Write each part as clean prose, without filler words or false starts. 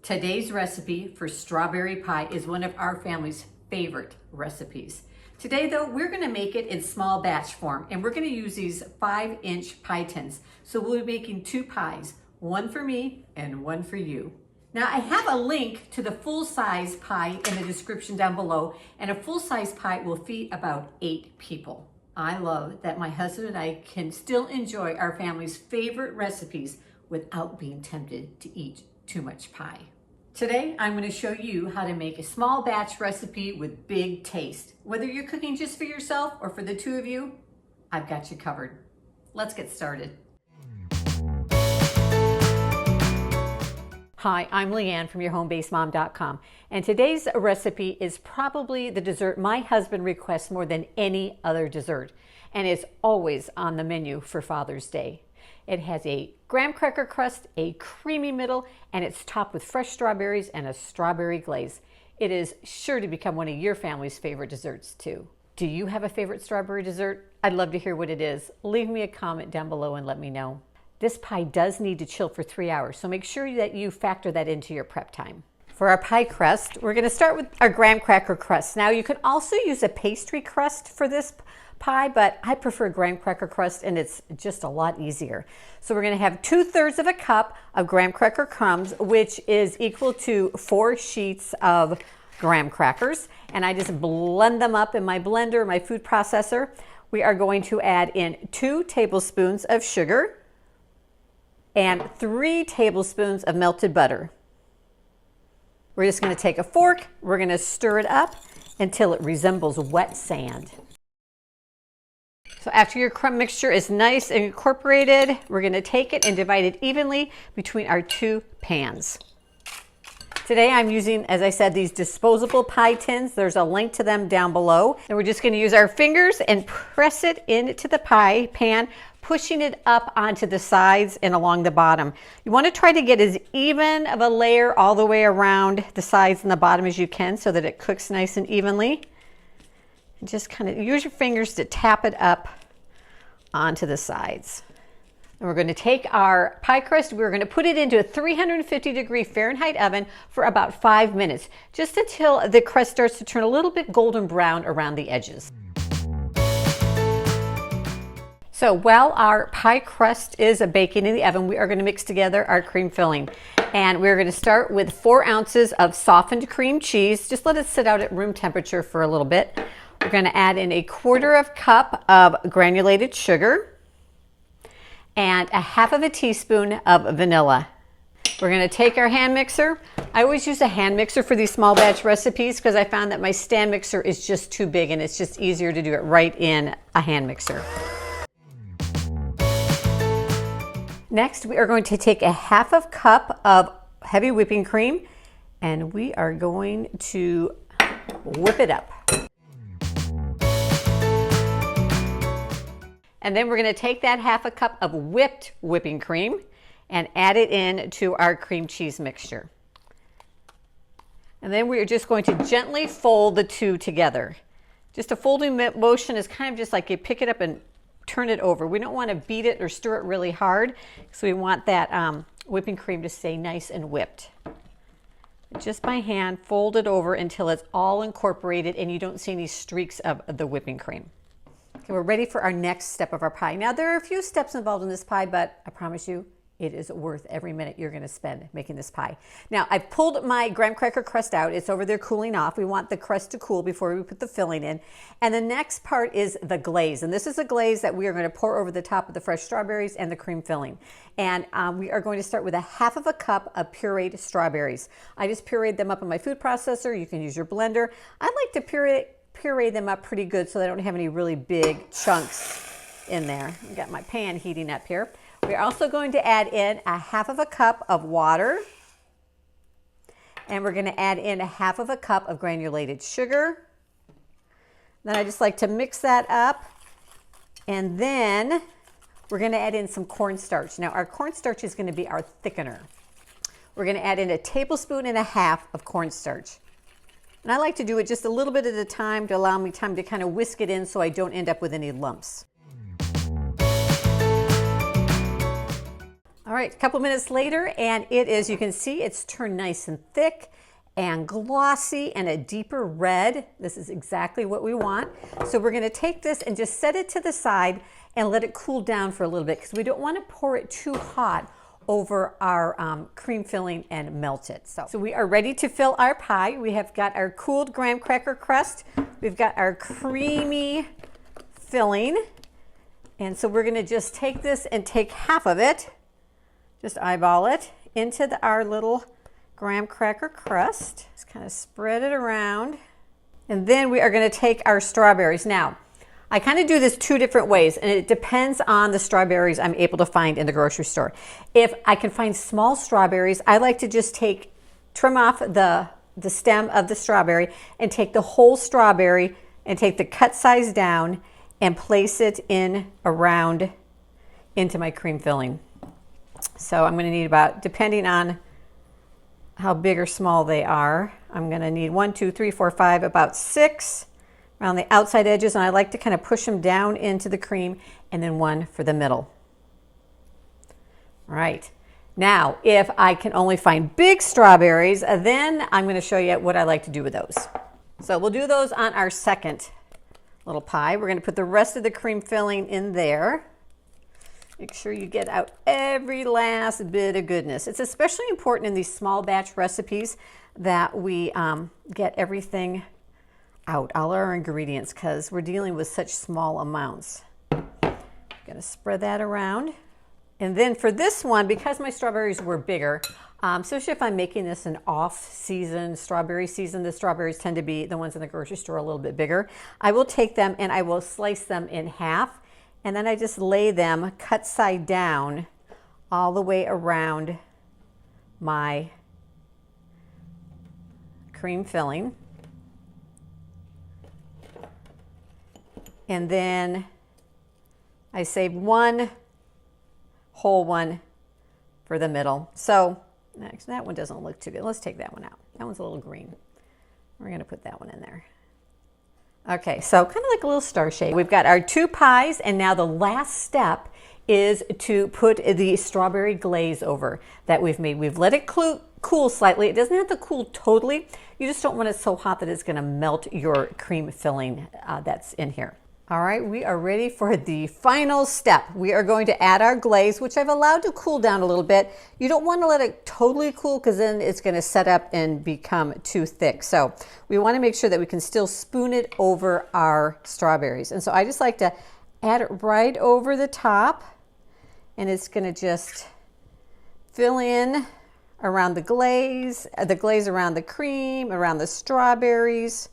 Today's recipe for strawberry pie is one of our family's favorite recipes. Today though, we're gonna make it in small batch form, and we're gonna use these 5-inch pie tins. So we'll be making 2 pies, one for me and one for you. Now I have a link to the full-size pie in the description down below, and a full-size pie will feed about 8 people. I love that my husband and I can still enjoy our family's favorite recipes without being tempted to eat too much pie. Today, I'm going to show you how to make a small batch recipe with big taste. Whether you're cooking just for yourself or for the 2 of you, I've got you covered. Let's get started. Hi, I'm Leanne from YourHomeBasedMom.com, and today's recipe is probably the dessert my husband requests more than any other dessert, and it's always on the menu for Father's Day. It has a graham cracker crust, a creamy middle, and it's topped with fresh strawberries and a strawberry glaze. It is sure to become one of your family's favorite desserts too. Do you have a favorite strawberry dessert? I'd love to hear what it is. Leave me a comment down below and let me know. This pie does need to chill for 3 hours, so make sure that you factor that into your prep time. For our pie crust, we're going to start with our graham cracker crust. Now you can also use a pastry crust for this pie, but I prefer graham cracker crust, and it's just a lot easier. So we're going to have 2/3 of a cup of graham cracker crumbs, which is equal to 4 sheets of graham crackers, and I just blend them up in my blender, my food processor. We are going to add in 2 tablespoons of sugar and 3 tablespoons of melted butter. We're just going to take a fork, we're going to stir it up until it resembles wet sand. So after your crumb mixture is nice and incorporated, we're going to take it and divide it evenly between our 2 pans. Today I'm using, as I said, these disposable pie tins. There's a link to them down below. And we're just going to use our fingers and press it into the pie pan, pushing it up onto the sides and along the bottom. You want to try to get as even of a layer all the way around the sides and the bottom as you can so that it cooks nice and evenly. And just kind of use your fingers to tap it up onto the sides. And we're going to take our pie crust, we're going to put it into a 350-degree Fahrenheit oven for about 5 minutes, just until the crust starts to turn a little bit golden brown around the edges. So while our pie crust is baking in the oven, we are going to mix together our cream filling. And we're going to start with 4 ounces of softened cream cheese. Just let it sit out at room temperature for a little bit. We're going to add in 1/4 cup of granulated sugar and 1/2 teaspoon of vanilla. We're going to take our hand mixer. I always use a hand mixer for these small batch recipes because I found that my stand mixer is just too big, and it's just easier to do it right in a hand mixer. Next, we are going to take 1/2 cup of heavy whipping cream, and we are going to whip it up. And then we're going to take that 1/2 cup of whipped whipping cream and add it in to our cream cheese mixture. And then we're just going to gently fold the 2 together. Just a folding motion is kind of just like you pick it up and turn it over. We don't want to beat it or stir it really hard, so we want that whipping cream to stay nice and whipped. Just by hand, fold it over until it's all incorporated and you don't see any streaks of the whipping cream. Okay, we're ready for our next step of our pie. Now there are a few steps involved in this pie, but I promise you, it is worth every minute you're going to spend making this pie. Now I've pulled my graham cracker crust out. It's over there cooling off. We want the crust to cool before we put the filling in. And the next part is the glaze. And this is a glaze that we are going to pour over the top of the fresh strawberries and the cream filling. And we are going to start with 1/2 cup of pureed strawberries. I just pureed them up in my food processor. You can use your blender. I like to puree them up pretty good so they don't have any really big chunks in there. I've got my pan heating up here. We're also going to add in 1/2 cup of water, and we're going to add in 1/2 cup of granulated sugar. Then I just like to mix that up, and then we're going to add in some cornstarch. Now our cornstarch is going to be our thickener. We're going to add in 1.5 tablespoons of cornstarch. And I like to do it just a little bit at a time to allow me time to kind of whisk it in so I don't end up with any lumps. All right, a couple minutes later, and it is, you can see it's turned nice and thick and glossy and a deeper red. This is exactly what we want. So we're gonna take this and just set it to the side and let it cool down for a little bit because we don't wanna pour it too hot over our cream filling and melt it. So we are ready to fill our pie. We have got our cooled graham cracker crust. We've got our creamy filling. And so we're gonna just take this and take half of it, just eyeball it into our little graham cracker crust. Just kind of spread it around. And then we are gonna take our strawberries. Now, I kind of do this two different ways, and it depends on the strawberries I'm able to find in the grocery store. If I can find small strawberries, I like to just trim off the stem of the strawberry and take the whole strawberry and take the cut size down and place it in around into my cream filling. So I'm gonna need about, depending on how big or small they are, I'm gonna need 1, 2, 3, 4, 5, about 6 around the outside edges, and I like to kind of push them down into the cream, and then 1 for the middle. All right, now if I can only find big strawberries, then I'm gonna show you what I like to do with those. So we'll do those on our second little pie. We're gonna put the rest of the cream filling in there. Make sure you get out every last bit of goodness. It's especially important in these small batch recipes that we get everything out, all our ingredients, because we're dealing with such small amounts. Gonna spread that around. And then for this one, because my strawberries were bigger, especially if I'm making this an off-season strawberry season, the strawberries tend to be, the ones in the grocery store, a little bit bigger. I will take them and I will slice them in half, and then I just lay them cut side down all the way around my cream filling. And then I save one whole one for the middle. So next, that one doesn't look too good. Let's take that one out. That one's a little green. We're gonna put that one in there. Okay, so kind of like a little star shape. We've got our 2 pies, and now the last step is to put the strawberry glaze over that we've made. We've let it cool slightly. It doesn't have to cool totally. You just don't want it so hot that it's gonna melt your cream filling that's in here. All right, we are ready for the final step. We are going to add our glaze, which I've allowed to cool down a little bit. You don't want to let it totally cool because then it's going to set up and become too thick. So we want to make sure that we can still spoon it over our strawberries. And so I just like to add it right over the top, and it's going to just fill in around the glaze around the cream, around the strawberries.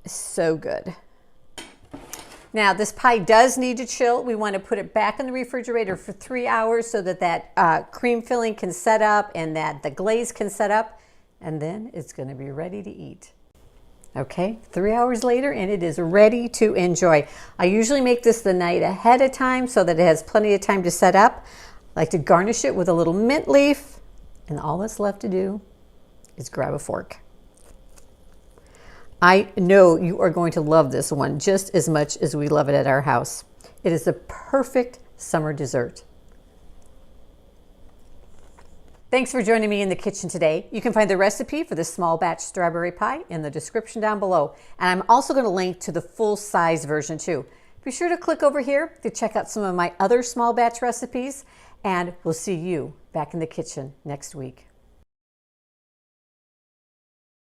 So good. Now this pie does need to chill. We want to put it back in the refrigerator for 3 hours so that cream filling can set up and that the glaze can set up, and then it's going to be ready to eat. Okay, 3 hours later, and it is ready to enjoy. I usually make this the night ahead of time so that it has plenty of time to set up. I like to garnish it with a little mint leaf, and all that's left to do is grab a fork. I know you are going to love this one just as much as we love it at our house. It is the perfect summer dessert. Thanks for joining me in the kitchen today. You can find the recipe for this small batch strawberry pie in the description down below. And I'm also going to link to the full size version too. Be sure to click over here to check out some of my other small batch recipes, and we'll see you back in the kitchen next week.